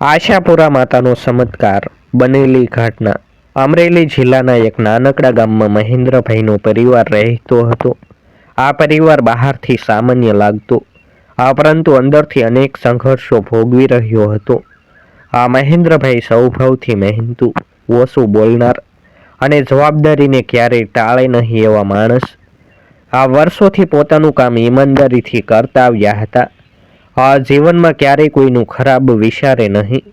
આશાપુરા માતાનો ચમત્કાર બનેલી ઘટના। અમરેલી જિલ્લાના એક નાનકડા ગામમાં મહેન્દ્રભાઈનો પરિવાર રહેતો હતો। આ પરિવાર બહારથી સામાન્ય લાગતો, પરંતુ અંદરથી અનેક સંઘર્ષો ભોગવી રહ્યો હતો। આ મહેન્દ્રભાઈ સ્વભાવથી મહેનતુ, ઓછું બોલનાર અને જવાબદારીને ક્યારેય ટાળે નહીં એવા માણસ। આ વર્ષોથી પોતાનું કામ ઈમાનદારીથી કરતા આવ્યા હતા। આ જીવનમાં ક્યારેય કોઈનું ખરાબ વિચારે નહીં।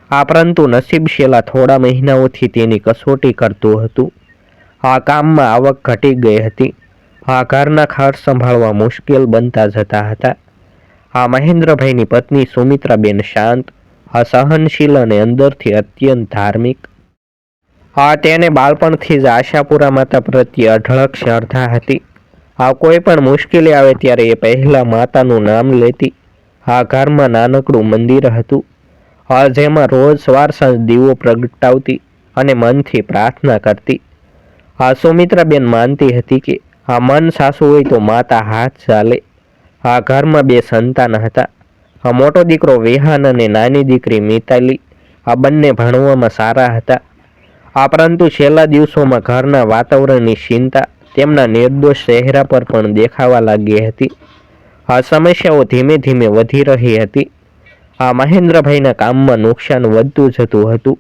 આ પરંતુ નસીબ છેલ્લા થોડા મહિનાઓથી તેની કસોટી કરતું હતું। આ કામમાં આવક ઘટી ગઈ હતી। આ ઘરના ખર્ચ સંભાળવા મુશ્કેલ બનતા જતા હતા। આ મહેન્દ્રભાઈની પત્ની સુમિત્રાબેન શાંત, સહનશીલ અને અંદરથી અત્યંત ધાર્મિક। તેને બાળપણથી જ આશાપુરા માતા પ્રત્યે અઢળક શ્રદ્ધા હતી। કોઈ પણ મુશ્કેલી આવે ત્યારે એ પહેલા માતાનું નામ લેતી। ઘરમાં નાનકડું મંદિર હતું, જેમાં રોજ સવાર સાંજ દીવો પ્રગટાવતી અને મનથી પ્રાર્થના કરતી। સુમિત્રાબેન માનતી હતી કે મન સાસુ હોય તો માતા હાથ ચાલે। ઘરમાં બે સંતાન હતા। મોટો દીકરો વિહાન અને નાની દીકરી મિતાલી। બંને ભણવામાં સારા હતા। પરંતુ છેલ્લા દિવસોમાં ઘરના વાતાવરણની ચિંતા તેમના નિર્દોષ ચહેરા પર પણ દેખાવા લાગી હતી। સમસ્યાઓ ધીમે ધીમે વધી રહી હતી। મહેન્દ્રભાઈના કામમાં નુકસાન વધતું જતું હતું।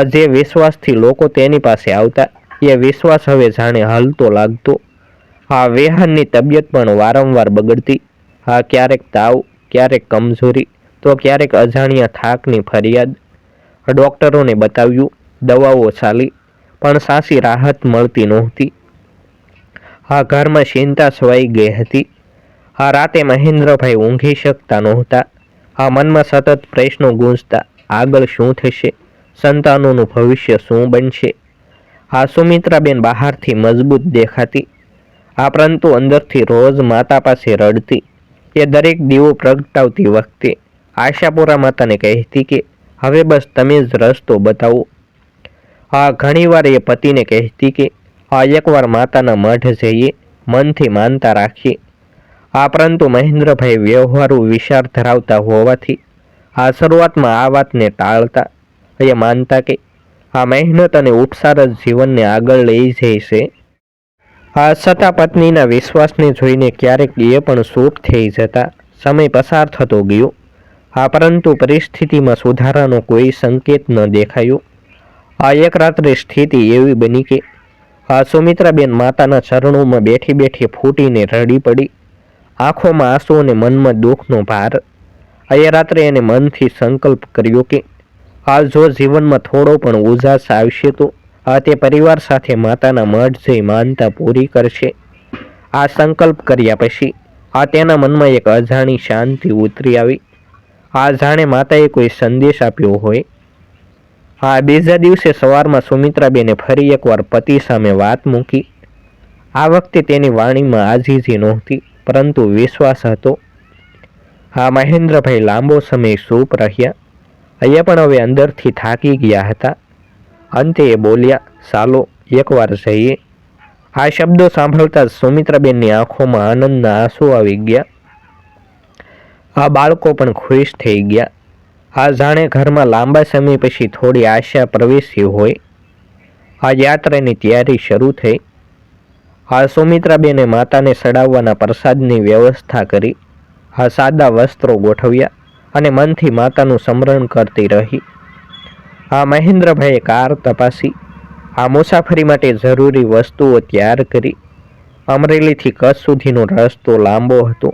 જે વિશ્વાસથી લોકો તેની પાસે આવતા, એ વિશ્વાસ હવે જાણે હલતો લાગતો। વિહાનની તબિયત પણ વારંવાર બગડતી। ક્યારેક તાવ, ક્યારેક કમજોરી, તો ક્યારેક અજાણ્યા થાકની ફરિયાદ। ડૉક્ટરોને બતાવ્યું, દવાઓ ચાલી, પણ સાચી રાહત મળતી નહોતી। ઘરમાં ચિંતા છવાઈ ગઈ હતી। રાતે મહેન્દ્રભાઈ ઊંઘી શકતા નહોતા। મનમાં સતત પ્રશ્નો ગૂંજતા, આગળ શું થશે? સંતાનોનું ભવિષ્ય શું બનશે? સુમિત્રાબેન બહારથી મજબૂત દેખાતી, પરંતુ અંદરથી રોજ માતા પાસે રડતી। એ દરેક દીવો પ્રગટાવતી વખતે આશાપુરા માતાને કહેતી કે હવે બસ તમે જ રસ્તો બતાવો। ઘણીવાર એ પતિને કહેતી કે એકવાર માતાના મઢ જઈએ, મનથી માનતા રાખીએ। પરંતુ મહેન્દ્રભાઈ વ્યવહારુ વિચાર ધરાવતા હોવાથી શરૂઆતમાં આ વાતને ટાળતા। એ માનતા કે મહેનત અને ઉપચાર જ જીવનને આગળ લઈ જાય છે। છતાં પત્નીના વિશ્વાસને જોઈને ક્યારેક એ પણ ચૂપ થઈ જતા। સમય પસાર થતો ગયો, પરંતુ પરિસ્થિતિમાં સુધારાનો કોઈ સંકેત ન દેખાયો। એક રાત્રે સ્થિતિ એવી બની કે સુમિત્રાબેન માતાના ચરણોમાં બેઠી બેઠી ફૂટીને રડી પડી। આંખોમાં આંસુ અને મનમાં દુઃખનો ભાર। એ રાત્રે એને મનથી સંકલ્પ કર્યો કે જો જીવનમાં થોડો પણ ઉજાસ આવશે તો તે પરિવાર સાથે માતાના મઢ જઈ માનતા પૂરી કરશે। આ સંકલ્પ કર્યા પછી તેના મનમાં એક અજાણી શાંતિ ઉતરી આવી। જાણે માતાએ કોઈ સંદેશ આપ્યો હોય। બીજા દિવસે સવારમાં સુમિત્રાબેને ફરી એકવાર પતિ સામે વાત મૂકી। આ વખતે તેની વાણીમાં આજીજી નહોતી, પરંતુ વિશ્વાસ હતો। મહેન્દ્રભાઈ લાંબો સમય ચૂપ રહ્યા। એ પણ હવે અંદરથી થાકી ગયા હતા। અંતે એ બોલ્યા, ચાલો એકવાર જઈએ। આ શબ્દો સાંભળતા જ સુમિત્રાબેનની આંખોમાં આનંદના આંસુ આવી ગયા। બાળકો પણ ખુશ થઈ ગયા। જાણે ઘરમાં લાંબા સમય પછી થોડી આશા પ્રવેશી હોય। યાત્રાની તૈયારી શરૂ થઈ। સુમિત્રાબેને માતાને ચડાવવાના પ્રસાદની વ્યવસ્થા કરી। સાદા વસ્ત્રો ગોઠવ્યા અને મનથી માતાનું સ્મરણ કરતી રહી। મહેન્દ્રભાઈએ કાર તપાસી। મુસાફરી માટે જરૂરી વસ્તુઓ તૈયાર કરી। અમરેલીથી કચ્છ સુધીનો રસ્તો લાંબો હતો,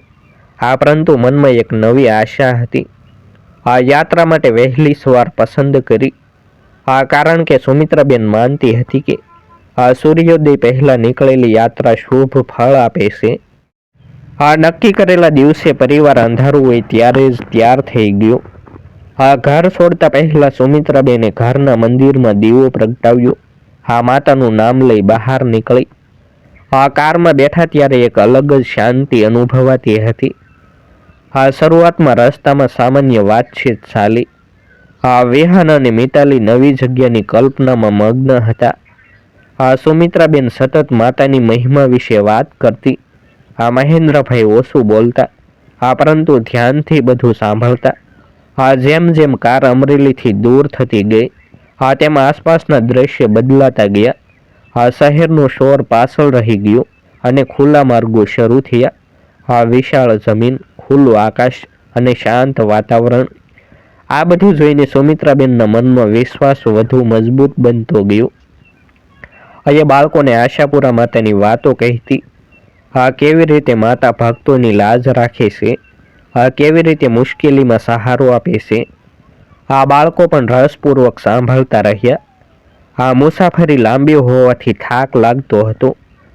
પરંતુ મનમાં એક નવી આશા હતી। યાત્રા માટે વહેલી સવાર પસંદ કરી, કારણ કે સુમિત્રાબેન માનતી હતી કે સૂર્યોદય પહેલા નીકળેલી યાત્રા શુભ ફળ આપે છે। નક્કી કરેલા દિવસે પરિવાર અંધારું હોય ત્યારે જ તૈયાર થઈ ગયો। ઘર છોડતા પહેલા સુમિત્રાબેને ઘરના મંદિરમાં દીવો પ્રગટાવ્યો। માતાનું નામ લઈ બહાર નીકળી। કારમાં બેઠા ત્યારે એક અલગ જ શાંતિ અનુભવાતી હતી। શરૂઆતમાં રસ્તામાં સામાન્ય વાતચીત ચાલી। વિહાન અને મિતાલી નવી જગ્યાની કલ્પનામાં મગ્ન હતા। સુમિત્રાબેન સતત માતાની મહિમા વિશે વાત કરતી। મહેન્દ્રભાઈ ઓછું બોલતા, પરંતુ ધ્યાનથી બધું સાંભળતા। જેમ જેમ કાર અમરેલીથી દૂર થતી ગઈ તેમાં આસપાસના દ્રશ્ય બદલાતા ગયા. શહેરનું શોર પાછળ રહી ગયું અને ખુલ્લા માર્ગો શરૂ થયા. વિશાળ જમીન, ખુલ્લું આકાશ અને શાંત વાતાવરણ. આ બધું જોઈને સુમિત્રાબેનના મનમાં વિશ્વાસ વધુ મજબૂત બનતો ગયો. અહીંયા બાળકોને આશાપુરા માતાની વાતો કહેતી. કેવી રીતે માતા ભક્તોની લાજ રાખે છે, કેવી રીતે મુશ્કેલીમાં સહારો આપે છે. બાળકો પણ રસપૂર્વક સાંભળતા રહ્યા. મુસાફરી લાંબી હોવાથી થાક લાગતો હતો.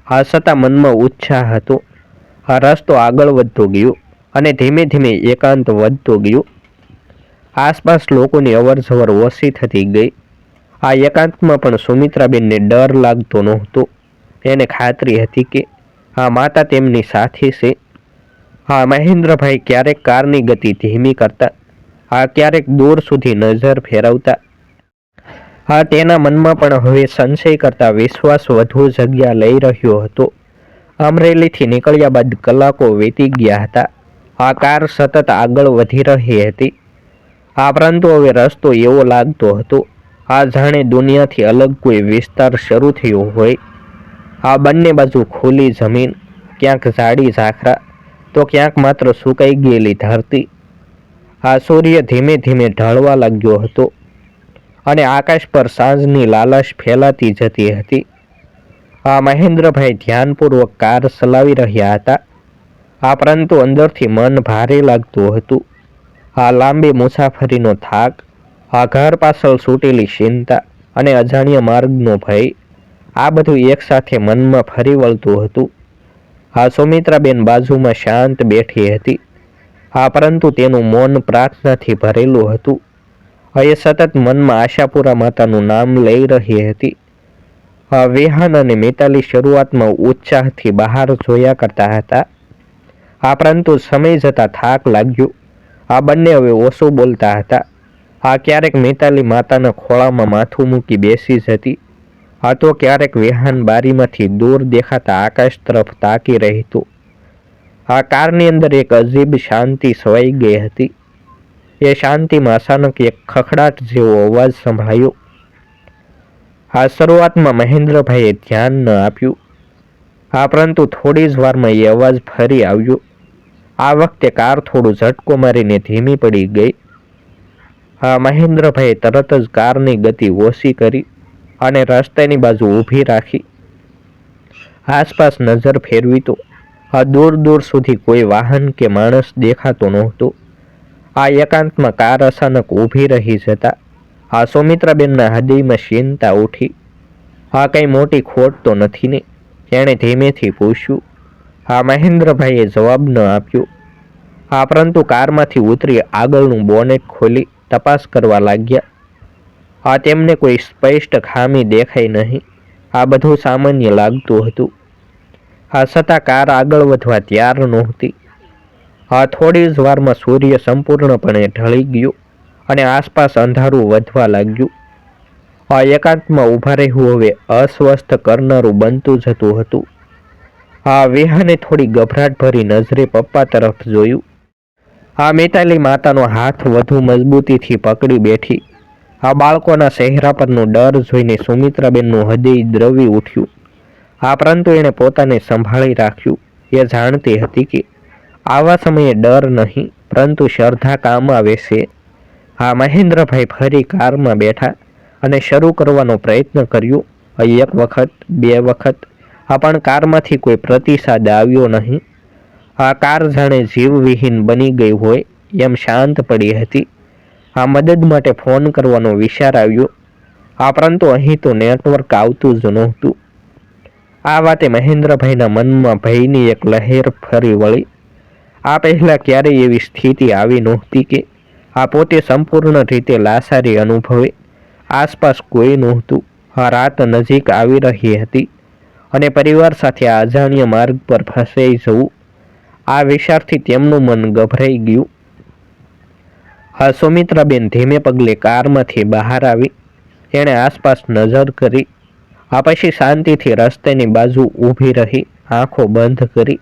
છતાં મનમાં ઉત્સાહ હતો. રસ્તો આગળ વધતો ગયો અને ધીમે ધીમે એકાંત વધતો ગયો. આસપાસ લોકોની અવરજવર ઓછી થતી ગઈ. એકાંતમાં પણ સુમિત્રાબેનને ડર લાગતો નહોતો. એને ખાતરી હતી કે માતા તેમની સાથે છે. મહેન્દ્રભાઈ ક્યારેક કારની ગતિ ધીમી કરતા, ક્યારેક દૂર સુધી નજર ફેરવતા. તેના મનમાં પણ હવે સંશય કરતા વિશ્વાસ વધુ જગ્યા લઈ રહ્યો હતો. અમરેલીથી નીકળ્યા બાદ કલાકો વીતી ગયા હતા. કાર સતત આગળ વધી રહી હતી. પરંતુ હવે રસ્તો એવો લાગતો હતો જાણે દુનિયાથી અલગ કોઈ વિસ્તાર શરૂ થયો હોય. બંને બાજુ ખુલ્લી જમીન, ક્યાંક ઝાડી ઝાખરા તો ક્યાંક માત્ર સુકાઈ ગયેલી ધરતી. સૂર્ય ધીમે ધીમે ઢળવા લાગ્યો હતો અને આકાશ પર સાંજની લાલાશ ફેલાતી જતી હતી. મહેન્દ્રભાઈ ધ્યાનપૂર્વક કાર ચલાવી રહ્યા હતા. પરંતુ અંદરથી મન ભારે લાગતું હતું. લાંબી મુસાફરીનો થાક, ઘર પાછળ છૂટેલી ચિંતા અને અજાણ્યા માર્ગનો ભય, આ બધું એકસાથે મનમાં ફરી વળતું હતું. સુમિત્રાબેન બાજુમાં શાંત બેઠી હતી. પરંતુ તેનું મૌન પ્રાર્થનાથી ભરેલું હતું. એ સતત મનમાં આશાપુરા માતાનું નામ લઈ રહી હતી. વિહાન અને મિતાલી શરૂઆતમાં ઉત્સાહથી બહાર જોયા કરતા હતા. પરંતુ સમય જતાં થાક લાગ્યો. બંને હવે ઓછું બોલતા હતા. ક્યારેક મિતાલી માતાના ખોળામાં માથું મૂકી બેસી જતી. તો ક્યારેક વિહાન બારીમાંથી દૂર દેખાતા આકાશ તરફ તાકી રહેતું. કારની અંદર એક અજીબ શાંતિ છવાઈ ગઈ હતી. એ શાંતિમાં અચાનક એક ખખડાટ જેવો અવાજ સંભળાયો. શરૂઆતમાં મહેન્દ્રભાઈએ ધ્યાન ન આપ્યું. પરંતુ થોડી જ વારમાં એ અવાજ ફરી આવ્યો. આ વખતે કાર થોડું ઝટકો મારીને ધીમી પડી ગઈ. મહેન્દ્રભાઈએ તરત જ કારની ગતિ ઓછી કરી અને રસ્તાની બાજુ ઊભી રાખી. આસપાસ નજર ફેરવી તો દૂર દૂર સુધી કોઈ વાહન કે માણસ દેખાતો નહોતો. એકાંતમાં કાર અચાનક ઊભી રહી જતા સુમિત્રાબેનના હૃદયમાં ચિંતા ઉઠી. કંઈ મોટી ખોટ તો નથી ને? એણે ધીમેથી પૂછ્યું. મહેન્દ્રભાઈએ જવાબ ન આપ્યો. પરંતુ કારમાંથી ઉતરી આગળનું બોનેટ ખોલી તપાસ કરવા લાગ્યા. તેમને કોઈ સ્પષ્ટ ખામી દેખાઈ નહીં. બધું સામાન્ય લાગતું હતું. છતાં કાર આગળ વધવા તૈયાર નહોતી. થોડી જ વારમાં સૂર્ય સંપૂર્ણપણે ઢળી ગયો અને આસપાસ અંધારું વધવા લાગ્યું. એકાંતમાં ઊભા રહેવું હવે અસ્વસ્થ કરનારું બનતું જતું હતું. વિહાને થોડી ગભરાટ ભરી નજરે પપ્પા તરફ જોયું. મિતાલી માતાનો હાથ વધુ મજબૂતીથી પકડી બેઠી. બાળકોના ચહેરા પરનો ડર જોઈને સુમિત્રાબેનનું હૃદય દ્રવી ઉઠ્યું. પરંતુ એણે પોતાને સંભાળી રાખ્યું. એ જાણતી હતી કે આવા સમયે ડર નહીં પરંતુ શ્રદ્ધા કામ આવે છે. મહેન્દ્રભાઈ ફરી કારમાં બેઠા અને શરૂ કરવાનો પ્રયત્ન કર્યો. એક વખત, બે વખત, પણ કારમાંથી કોઈ પ્રતિસાદ આવ્યો નહીં. કાર જાણે જીવવિહીન બની ગઈ હોય એમ શાંત પડી હતી. મદદ માટે ફોન કરવાનો વિચાર આવ્યો. પરંતુ અહીં તો નેટવર્ક આવતું જ નહોતું. આ વાતે મહેન્દ્રભાઈના મનમાં ભયની એક લહેર ફરી વળી. પહેલાં ક્યારેય એવી સ્થિતિ આવી નહોતી કે પોતે સંપૂર્ણ રીતે લાચારી અનુભવે. આસપાસ કોઈ નહોતું. રાત નજીક આવી રહી હતી અને પરિવાર સાથે આ અજાણ્યા માર્ગ પર ફસાઈ જવું, આ વિચારથી તેમનું મન ગભરાઈ ગયું. સુમિત્રાબેન ધીમે પગલે કારમાંથી બહાર આવી. એણે આસપાસ નજર કરી. પછી શાંતિથી રસ્તાની બાજુ ઊભી રહી, આંખો બંધ કરી.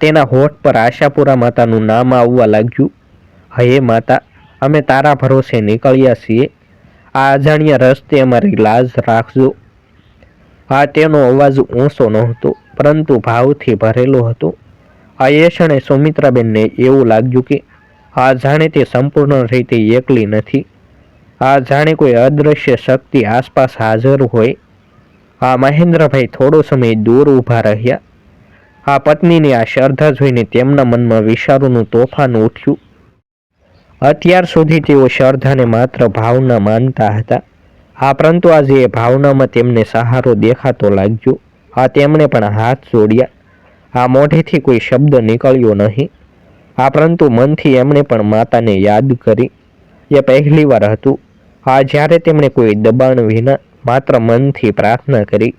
તેના હોઠ પર આશાપુરા માતાનું નામ આવવા લાગ્યું. હે માતા, અમે તારા ભરોસે નીકળ્યા છીએ. આ અજાણ્યા રસ્તે અમારી લાજ રાખજો. આ તેનો અવાજ ઊંચો નહોતો, પરંતુ ભાવથી ભરેલો હતો. આ એ ક્ષણે સુમિત્રાબેનને એવું લાગ્યું કે આ જાણે તે સંપૂર્ણ રીતે એકલી નથી. આ જાણે કોઈ અદૃશ્ય શક્તિ આસપાસ હાજર હોય. આ મહેન્દ્રભાઈ થોડો સમય દૂર ઊભા રહ્યા. આ પત્નીની આ શ્રદ્ધા જોઈને તેમના મનમાં વિચારોનું તોફાન ઉઠ્યું. અત્યાર સુધી તેઓ શ્રદ્ધાને માત્ર ભાવના માનતા હતા. પરંતુ આજે એ ભાવનામાં તેમને સહારો દેખાતો લાગ્યો. તેમણે પણ હાથ જોડ્યા. મોઢેથી કોઈ શબ્દ નીકળ્યો નહીં. પરંતુ મનથી એમણે પણ માતાને યાદ કરી. એ પહેલી વાર હતું જ્યારે તેમણે કોઈ દબાણ વિના માત્ર મનથી પ્રાર્થના કરી.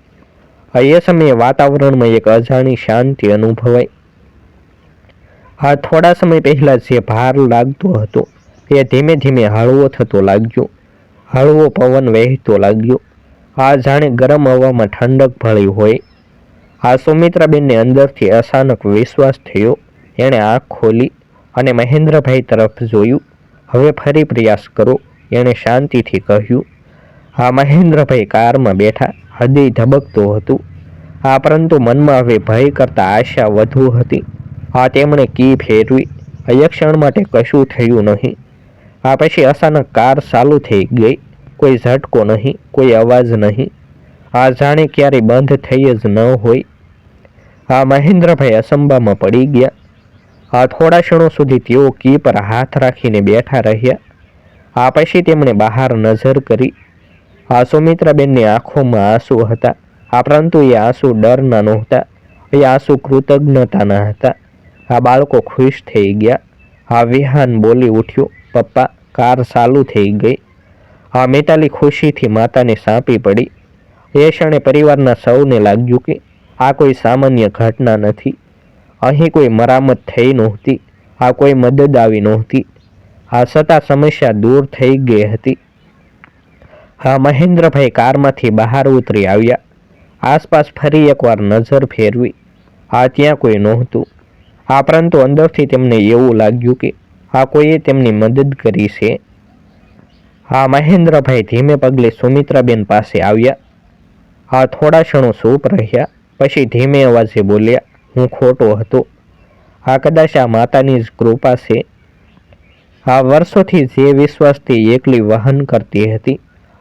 એ સમયે વાતાવરણમાં એક અજાણી શાંતિ અનુભવાઈ. થોડા સમય પહેલા જે ભાર લાગતો હતો એ ધીમે ધીમે હળવો થતો લાગ્યો. હળવો પવન વહેતો લાગ્યો. જાણે ગરમ હવામાં ઠંડક ભળી હોય. સુમિત્રાબેનને અંદરથી અચાનક વિશ્વાસ થયો. એણે આંખ ખોલી અને મહેન્દ્રભાઈ તરફ જોયું. હવે ફરી પ્રયાસ કરો, એણે શાંતિથી કહ્યું. મહેન્દ્રભાઈ કારમાં બેઠા. હૃદય ધબકતું હતું. પરંતુ મનમાં હવે ભય કરતા આશા વધુ હતી. તેમણે કી ફેરવી. એક ક્ષણ માટે કશું થયું નહીં. પછી અચાનક કાર ચાલુ થઈ ગઈ. કોઈ ઝટકો નહીં, કોઈ અવાજ નહીં. જાણે ક્યારેય બંધ થઈ જ ન હોય. મહેન્દ્રભાઈ અસંબામાં પડી ગયા. થોડા ક્ષણો સુધી તેઓ કી પર હાથ રાખીને બેઠા રહ્યા. પછી તેમણે બહાર નજર કરી. સુમિત્રાબેનની આંખોમાં આંસુ હતા. પરંતુ એ આંસુ ડરના નહોતા. એ આંસુ કૃતજ્ઞતાના હતા. બાળકો ખુશ થઈ ગયા. વિહાન બોલી ઉઠ્યો, પપ્પા, કાર ચાલુ થઈ ગઈ. મિતાલી ખુશીથી માતાને સાંપી પડી. એ ક્ષણે પરિવારના સૌને લાગ્યું કે આ કોઈ સામાન્ય ઘટના નથી. અહીં કોઈ મરામત થઈ નહોતી. કોઈ મદદ આવી નહોતી. છતાં સમસ્યા દૂર થઈ ગઈ હતી. મહેન્દ્રભાઈ કારમાંથી બહાર ઉતરી આવ્યા. આસપાસ ફરી એકવાર નજર ફેરવી. ત્યાં કોઈ નહોતું. પરંતુ અંદરથી તેમને એવું લાગ્યું કે કોઈએ તેમની મદદ કરી છે. મહેન્દ્રભાઈ ધીમે પગલે સુમિત્રાબેન પાસે આવ્યા. થોડા ક્ષણો ચૂપ રહ્યા. પછી ધીમે અવાજે બોલ્યા, હું ખોટો હતો. કદાચ આ માતાની જ કૃપા છે. વર્ષોથી જે વિશ્વાસથી એકલી વહન કરતી હતી,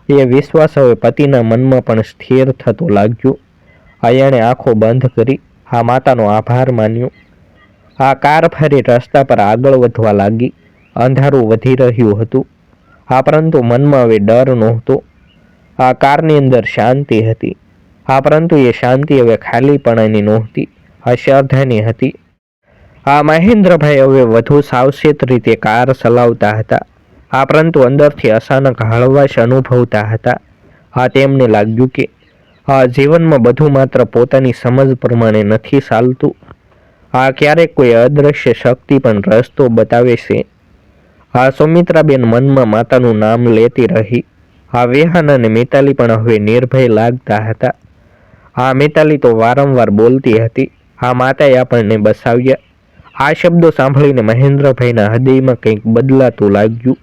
એ વિશ્વાસ હવે પતિના મનમાં પણ સ્થિર થતો લાગ્યો. એણે આંખો બંધ કરી. માતાનો આભાર માન્યો. કાર ફરી રસ્તા પર આગળ વધવા લાગી. અંધારું વધી રહ્યું હતું. પરંતુ મનમાં હવે ડર નહોતો. કારની અંદર શાંતિ હતી. પરંતુ એ શાંતિ હવે ખાલીપણાની નહોતી. શ્રદ્ધાની હતી. મહેન્દ્રભાઈ હવે વધુ સાવચેત રીતે કાર ચલાવતા હતા. પરંતુ અંદરથી અચાનક હળવાશ અનુભવતા હતા. તેમને લાગ્યું કે જીવનમાં બધું માત્ર પોતાની સમજ પ્રમાણે નથી ચાલતું. ક્યારેક કોઈ અદૃશ્ય શક્તિ પણ રસ્તો બતાવે છે. સુમિત્રાબેન મનમાં માતાનું નામ લેતી રહી. વિહાન અને મિતાલી પણ હવે નિર્ભય લાગતા હતા. મિતાલી તો વારંવાર બોલતી હતી, માતાએ આપણને બસાવ્યા. શબ્દો સાંભળીને મહેન્દ્રભાઈના હૃદયમાં કંઈક બદલાતું લાગ્યું.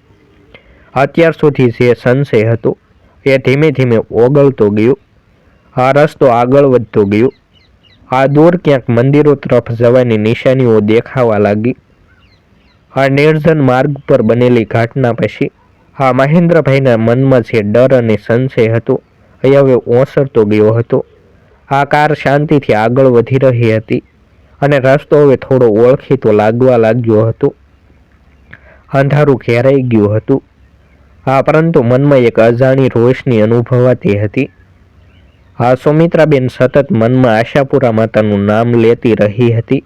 અત્યાર સુધી જે સંશય હતો એ ધીમે ધીમે ઓગળતો ગયો. રસ્તો આગળ વધતો ગયો. દૂર ક્યાંક મંદિરો તરફ જવાની નિશાનીઓ દેખાવા લાગી. નિર્જન માર્ગ પર બનેલી ઘટના પછી મહેન્દ્રભાઈના મનમાં જે ડર અને સંશય હતો એ હવે ઓસરતો ગયો હતો. કાર શાંતિથી આગળ વધી રહી હતી અને રસ્તો હવે થોડો ઓળખીતો લાગવા લાગ્યો હતો. અંધારું ઘેરાઈ ગયું હતું. પરંતુ મનમાં એક અજાણી રોશની અનુભવાતી હતી. સુમિત્રાબેન સતત મનમાં આશાપુરા માતાનું નામ લેતી રહી હતી.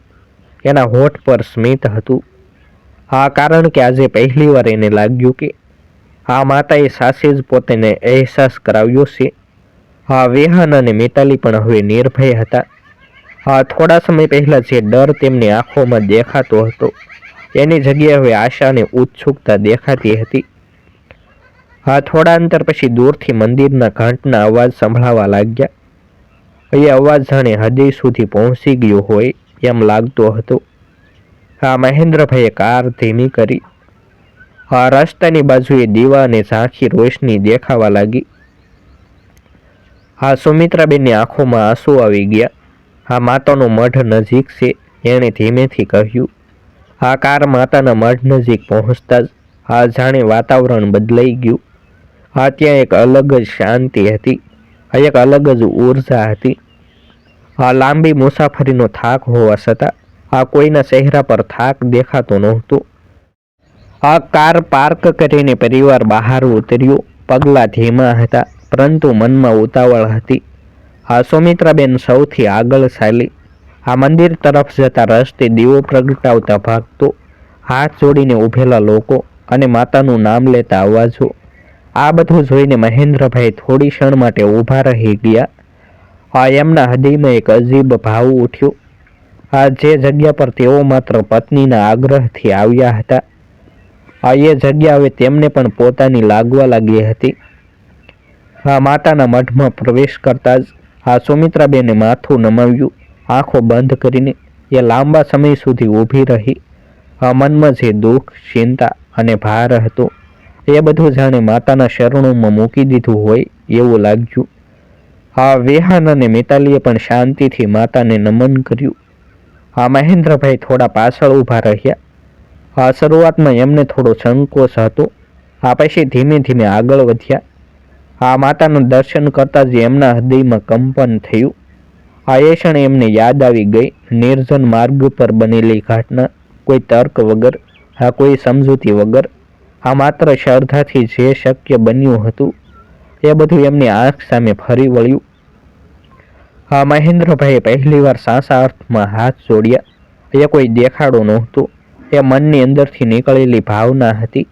એના હોઠ પર સ્મિત હતું. કારણ કે આજે પહેલીવાર એને લાગ્યું કે માતાએ સાચે જ પોતાને અહેસાસ કરાવ્યો છે. વિહાન અને મિતાલી પણ હવે નિર્ભય હતા. થોડા સમય પહેલા જે ડર તેમની આંખોમાં દેખાતો હતો એની જગ્યાએ હવે આશા અને ઉત્સુકતા દેખાતી હતી. થોડા અંતર પછી દૂરથી મંદિરના ઘંટના અવાજ સંભળાવા લાગ્યા. એ અવાજ જાણે હૃદય સુધી પહોંચી ગયો હોય એમ લાગતો હતો. મહેન્દ્રભાઈએ કાર ધીમી કરી. રસ્તાની બાજુએ દીવા અને ઝાંખી રોશની દેખાવા લાગી. સુમિત્રાબેનની આંખોમાં આંસુ આવી ગયા. માતાનો મઢ નજીક છે, એણે ધીમેથી કહ્યું. કાર માતાના મઢ નજીક પહોંચતા જ જાણે વાતાવરણ બદલાઈ ગયું. ત્યાં એક અલગ જ શાંતિ હતી, એક અલગ જ ઉર્જા હતી. લાંબી મુસાફરીનો થાક હોવા છતાં કોઈના ચહેરા પર થાક દેખાતો નહોતો. કાર પાર્ક કરીને પરિવાર બહાર ઉતર્યો. પગલાં ધીમા હતા, પરંતુ મનમાં ઉતાવળ હતી. સુમિત્રાબેન સૌથી આગળ ચાલી. મંદિર તરફ જતા રસ્તે દીવો પ્રગટાવતા ભાગતો, હાથ જોડીને ઊભેલા લોકો અને માતાનું નામ લેતા અવાજો, આ બધું જોઈને મહેન્દ્રભાઈ થોડી ક્ષણ માટે ઊભા રહી ગયા. એમના હૃદયમાં એક અજીબ ભાવ ઉઠ્યો. જે જગ્યા પર તેઓ માત્ર પત્નીના આગ્રહથી આવ્યા હતા, એ જગ્યા હવે તેમને પણ પોતાની લાગવા લાગી હતી. માતાના મઢમાં પ્રવેશ કરતા જ સુમિત્રાબેને માથું નમાવ્યું. આંખો બંધ કરીને એ લાંબા સમય સુધી ઊભી રહી. મનમાં જે દુઃખ, ચિંતા અને ભાર હતો, એ બધું જાણે માતાના શરણોમાં મૂકી દીધું હોય એવું લાગ્યું. વિહાન અને મિતાલીએ પણ શાંતિથી માતાને નમન કર્યું. મહેન્દ્રભાઈ થોડા પાછળ ઊભા રહ્યા. શરૂઆતમાં એમને થોડો સંકોચ હતો, પછી ધીમે ધીમે આગળ વધ્યા. માતાનું દર્શન કરતાં જ એમના હૃદયમાં કંપન થયું. એ ક્ષણે એમને યાદ આવી ગઈ નિર્જન માર્ગ પર બનેલી ઘટના. કોઈ તર્ક વગર, કોઈ સમજૂતી વગર, માત્ર શ્રદ્ધાથી જે શક્ય બન્યું હતું, એ બધું એમની આંખ સામે ફરી વળ્યું. મહેન્દ્રભાઈએ પહેલીવાર સાચા અર્થમાં હાથ જોડ્યા. એ કોઈ દેખાડો નહોતો, એ મનની અંદરથી નીકળેલી ભાવના હતી.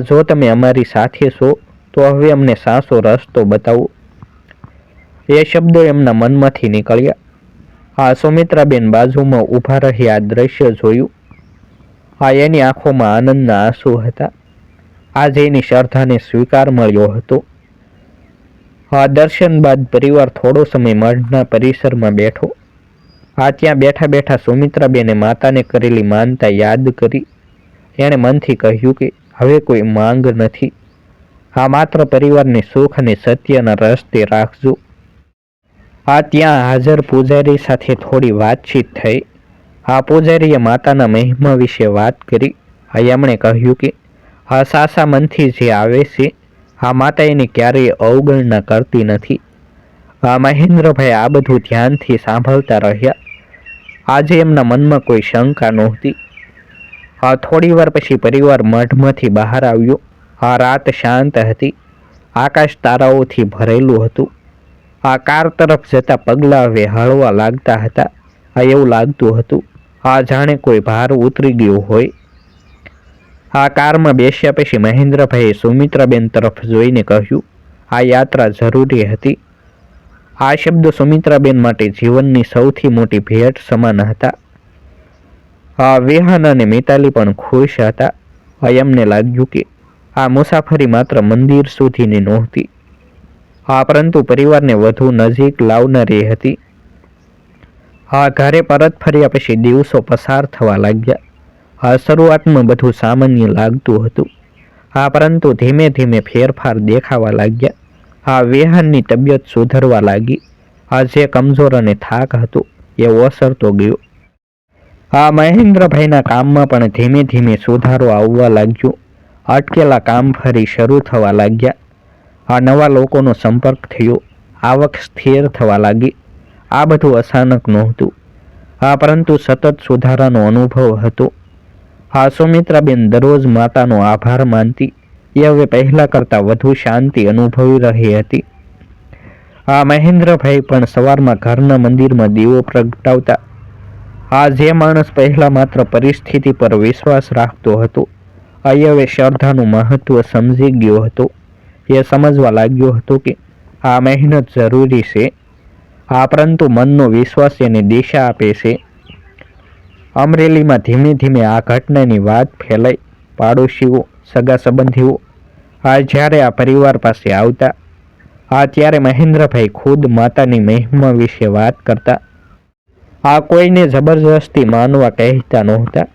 જો તમે અમારી સાથે છો તો હવે અમને સાચો રસ્તો બતાવો. એ શબ્દો એમના મનમાંથી નીકળ્યા. સુમિત્રાબેન બાજુમાં ઊભા રહી આ દ્રશ્ય જોયું. એની આંખોમાં આનંદના આંસુ હતા. આજે એની શ્રદ્ધાને સ્વીકાર મળ્યો હતો. દર્શન બાદ પરિવાર થોડો સમય મઢના પરિસરમાં બેઠો. ત્યાં બેઠા બેઠા સુમિત્રાબેને માતાને કરેલી માનતા યાદ કરી. એણે મનથી કહ્યું કે હવે કોઈ માંગ નથી, માત્ર પરિવારને સુખ અને સત્યના રસ્તે રાખજો. ત્યાં હાજર પૂજારી સાથે થોડી વાતચીત થઈ. પૂજારીએ માતાના મહિમા વિશે વાત કરી. એમણે કહ્યું કે સાચા મનથી જે આવે છે, માતા એની ક્યારેય અવગણના કરતી નથી. મહેન્દ્રભાઈ આ બધું ધ્યાનથી સાંભળતા રહ્યા. આજે એમના મનમાં કોઈ શંકા નહોતી. થોડી વાર પછી પરિવાર મઢમાંથી બહાર આવ્યો. રાત શાંત હતી, આકાશ તારાઓથી ભરેલું હતું. કાર તરફ જતા પગલાં હવે હળવા લાગતા હતા. એવું લાગતું હતું જાણે કોઈ ભાર ઉતરી ગયો હોય. કારમાં બેસ્યા પછી મહેન્દ્રભાઈએ સુમિત્રાબેન તરફ જોઈને કહ્યું, આ યાત્રા જરૂરી હતી. આ શબ્દો સુમિત્રાબેન માટે જીવનની સૌથી મોટી ભેટ સમાન હતા. વિહાન અને મિતાલી પણ ખુશ હતા. એમને લાગ્યું કે આ મુસાફરી માત્ર મંદિર સુધીની નહોતી, પરંતુ પરિવારને વધુ નજીક લાવનારી હતી. ઘરે પરત ફર્યા પછી દિવસો પસાર થવા લાગ્યા. શરૂઆતમાં બધું સામાન્ય લાગતું હતું, પરંતુ ધીમે ધીમે ફેરફાર દેખાવા લાગ્યા. વિહાનની તબિયત સુધરવા લાગી. જે કમજોર અને થાક હતો એ ઓસરતો ગયો. મહેન્દ્રભાઈના કામમાં પણ ધીમે ધીમે સુધારો આવવા લાગ્યો. અટકેલા કામ ફરી શરૂ થવા લાગ્યા. નવા લોકોનો સંપર્ક થયો. આવક સ્થિર થવા લાગી. આ બધું અચાનક નહોતું, પરંતુ સતત સુધારાનો અનુભવ હતો. સુમિત્રાબેન દરરોજ માતાનો આભાર માનતી. એ હવે પહેલા કરતાં વધુ શાંતિ અનુભવી રહી હતી. મહેન્દ્રભાઈ પણ સવારમાં ઘરના મંદિરમાં દીવો પ્રગટાવતા. જે માણસ પહેલા માત્ર પરિસ્થિતિ પર વિશ્વાસ રાખતો હતો, એ હવે શ્રદ્ધાનું મહત્વ સમજી ગયો હતો. એ સમજવા લાગ્યો હતો કે આ મહેનત જરૂરી છે, પરંતુ મનનો વિશ્વાસ એને દિશા આપે છે. અમરેલીમાં ધીમે ધીમે આ ઘટનાની વાત ફેલાઈ. પાડોશીઓ, સગા સંબંધીઓ જ્યારે આ પરિવાર પાસે આવતા, ત્યારે મહેન્દ્રભાઈ ખુદ માતાની મહિમા વિશે વાત કરતા. કોઈને જબરજસ્તી માનવા કહેતા નહોતા,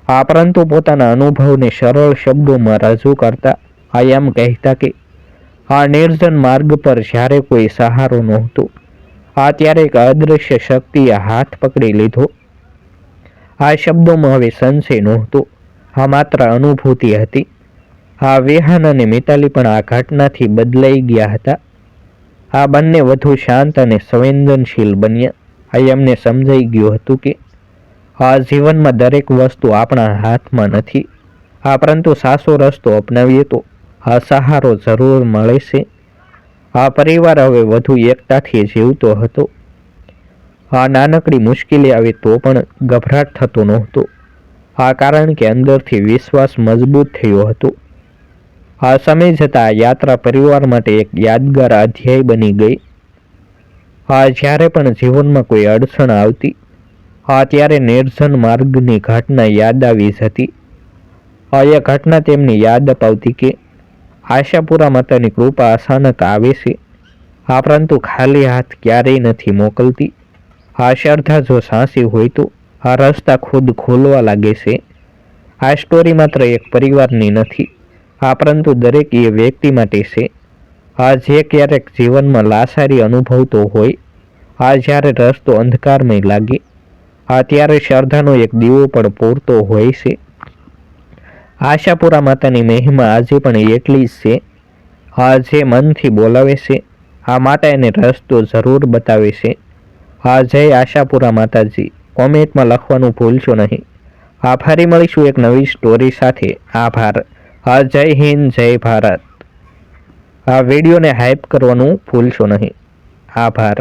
પરંતુ પોતાના અનુભવને સરળ શબ્દોમાં રજૂ કરતા આ એમ કહેતા કે આ નિર્જન માર્ગ પર જ્યારે કોઈ સહારો નહોતો, ત્યારે એક અદૃશ્ય શક્તિએ હાથ પકડી લીધો. આ શબ્દોમાં હવે સંશય નહોતો, આ માત્ર અનુભૂતિ હતી. આ વિહાન અને મિતાલી પણ આ ઘટનાથી બદલાઈ ગયા હતા. આ બંને વધુ શાંત અને સંવેદનશીલ બન્યા. એમને સમજાઈ ગયું હતું કે આ જીવનમાં દરેક વસ્તુ આપણા હાથમાં નથી, પરંતુ સાચો રસ્તો અપનાવીએ તો આ સહારો જરૂર મળે છે. આ પરિવાર હવે વધુ એકતાથી જીવતો હતો. આ નાનકડી મુશ્કેલી આવે તો પણ ગભરાટ થતો નહોતો, કારણ કે અંદરથી વિશ્વાસ મજબૂત થયો હતો. આ સમય જતાં આ યાત્રા પરિવાર માટે એક યાદગાર અધ્યાય બની ગઈ. જ્યારે પણ જીવનમાં કોઈ અડચણ આવતી, ત્યારે નિર્જન માર્ગની ઘટના યાદ આવી જતી. એ ઘટના તેમની યાદ અપાવતી કે આશાપુરા માતાની કૃપા અચાનક આવે છે, પરંતુ ખાલી હાથ ક્યારેય નથી મોકલતી. આ શ્રદ્ધા જો સાચી હોય તો આ રસ્તા ખુદ ખોલવા લાગે છે. આ સ્ટોરી માત્ર એક પરિવારની નથી, પરંતુ દરેક એ વ્યક્તિ માટે છે જે ક્યારેક જીવનમાં લાચારી અનુભવતો હોય. જ્યારે રસ્તો અંધકારમય લાગે, ત્યારે શ્રદ્ધાનો એક દીવો પણ પૂરતો હોય છે. આશાપુરા માતાની મહિમા આજે પણ એટલી જ છે. જે મનથી બોલાવે છે, માતા એને રસ્તો જરૂર બતાવે છે. જય આશાપુરા માતાજી કોમેન્ટમાં લખવાનું ભૂલશો નહીં. ફરી મળીશું એક નવી સ્ટોરી સાથે. આભાર. જય હિન્દ, જય ભારત. આ વિડીયોને હાઈપ કરવાનું ભૂલશો નહીં. આભાર.